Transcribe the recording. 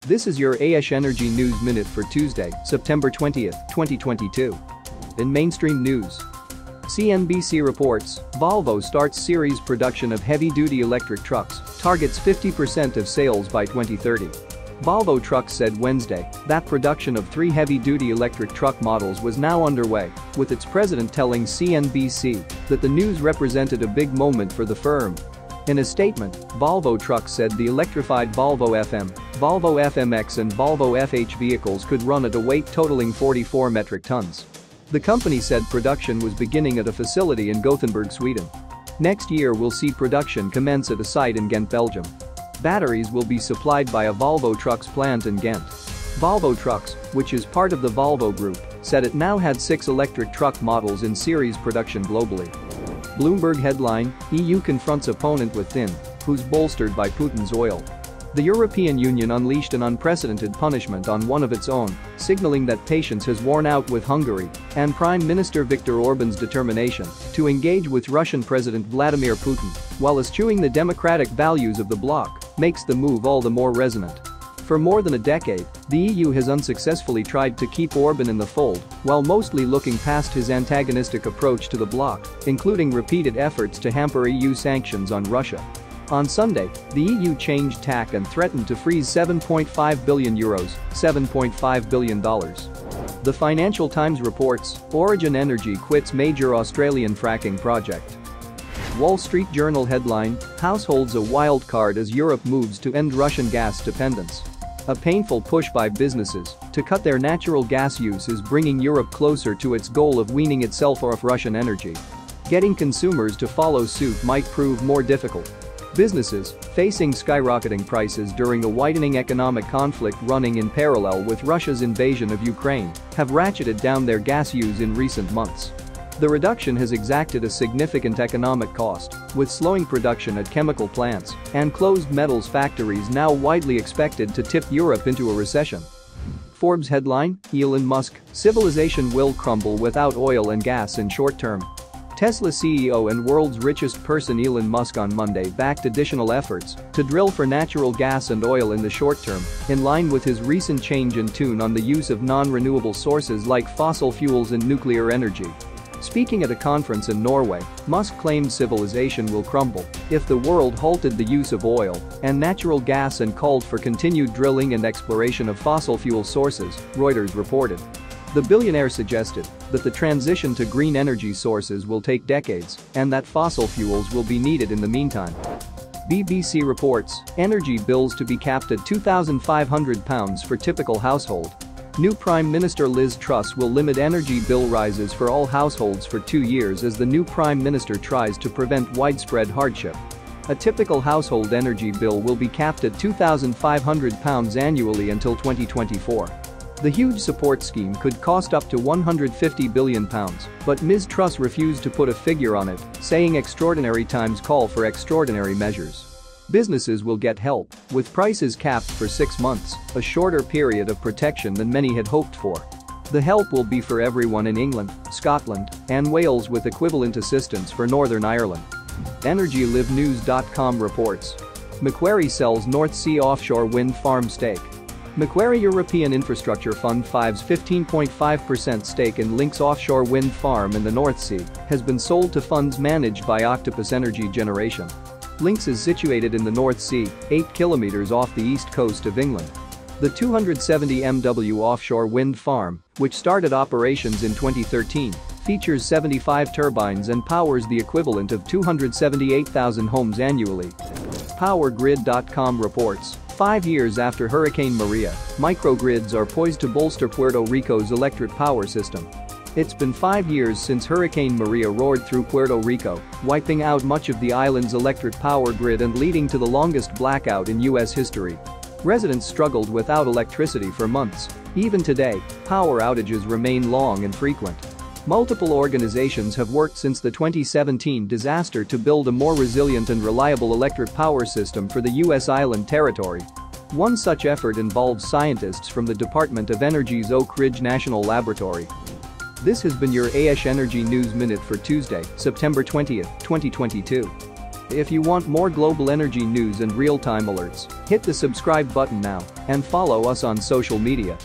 This is your AESH Energy News Minute for Tuesday, September 20, 2022. In mainstream news, CNBC reports, Volvo starts series production of heavy-duty electric trucks, targets 50% of sales by 2030. Volvo Trucks said Wednesday that production of 3 heavy-duty electric truck models was now underway, with its president telling CNBC that the news represented a big moment for the firm. In a statement, Volvo Trucks said the electrified Volvo FM, Volvo FMX and Volvo FH vehicles could run at a weight totaling 44 metric tons. The company said production was beginning at a facility in Gothenburg, Sweden. Next year will see production commence at a site in Ghent, Belgium. Batteries will be supplied by a Volvo Trucks plant in Ghent. Volvo Trucks, which is part of the Volvo Group, said it now had 6 electric truck models in series production globally. Bloomberg headline, EU confronts opponent with thin, who's bolstered by Putin's oil. The European Union unleashed an unprecedented punishment on one of its own, signaling that patience has worn out with Hungary and Prime Minister Viktor Orban's determination to engage with Russian President Vladimir Putin while eschewing the democratic values of the bloc makes the move all the more resonant. For more than a decade, the EU has unsuccessfully tried to keep Orban in the fold while mostly looking past his antagonistic approach to the bloc, including repeated efforts to hamper EU sanctions on Russia. On Sunday, the EU changed tack and threatened to freeze €7.5 billion, $7.5 billion. The Financial Times reports, Origin Energy quits major Australian fracking project. Wall Street Journal headline, Households a wild card as Europe moves to end Russian gas dependence. A painful push by businesses to cut their natural gas use is bringing Europe closer to its goal of weaning itself off Russian energy. Getting consumers to follow suit might prove more difficult. Businesses, facing skyrocketing prices during a widening economic conflict running in parallel with Russia's invasion of Ukraine, have ratcheted down their gas use in recent months. The reduction has exacted a significant economic cost, with slowing production at chemical plants and closed metals factories now widely expected to tip Europe into a recession. Forbes headline, Elon Musk, civilization will crumble without oil and gas in short term. Tesla CEO and world's richest person Elon Musk on Monday backed additional efforts to drill for natural gas and oil in the short term, in line with his recent change in tune on the use of non-renewable sources like fossil fuels and nuclear energy. Speaking at a conference in Norway, Musk claimed civilization will crumble if the world halted the use of oil and natural gas and called for continued drilling and exploration of fossil fuel sources, Reuters reported. The billionaire suggested that the transition to green energy sources will take decades and that fossil fuels will be needed in the meantime. BBC reports, energy bills to be capped at £2,500 for typical household. New Prime Minister Liz Truss will limit energy bill rises for all households for 2 years as the new Prime Minister tries to prevent widespread hardship. A typical household energy bill will be capped at £2,500 annually until 2024. The huge support scheme could cost up to £150 billion, but Ms. Truss refused to put a figure on it, saying extraordinary times call for extraordinary measures. Businesses will get help, with prices capped for 6 months, a shorter period of protection than many had hoped for. The help will be for everyone in England, Scotland, and Wales with equivalent assistance for Northern Ireland. EnergyLiveNews.com reports. Macquarie sells North Sea offshore wind farm stake. Macquarie European Infrastructure Fund V's 15.5% stake in Link's offshore wind farm in the North Sea has been sold to funds managed by Octopus Energy Generation. Links is situated in the North Sea, 8 kilometers off the east coast of England. The 270 MW offshore wind farm, which started operations in 2013, features 75 turbines and powers the equivalent of 278,000 homes annually. PowerGrid.com reports, 5 years after Hurricane Maria, microgrids are poised to bolster Puerto Rico's electric power system. It's been 5 years since Hurricane Maria roared through Puerto Rico, wiping out much of the island's electric power grid and leading to the longest blackout in U.S. history. Residents struggled without electricity for months. Even today, power outages remain long and frequent. Multiple organizations have worked since the 2017 disaster to build a more resilient and reliable electric power system for the U.S. island territory. One such effort involves scientists from the Department of Energy's Oak Ridge National Laboratory. This has been your AESH Energy News Minute for Tuesday, September 20, 2022. if you want more global energy news and real-time alerts, hit the subscribe button now and follow us on social media.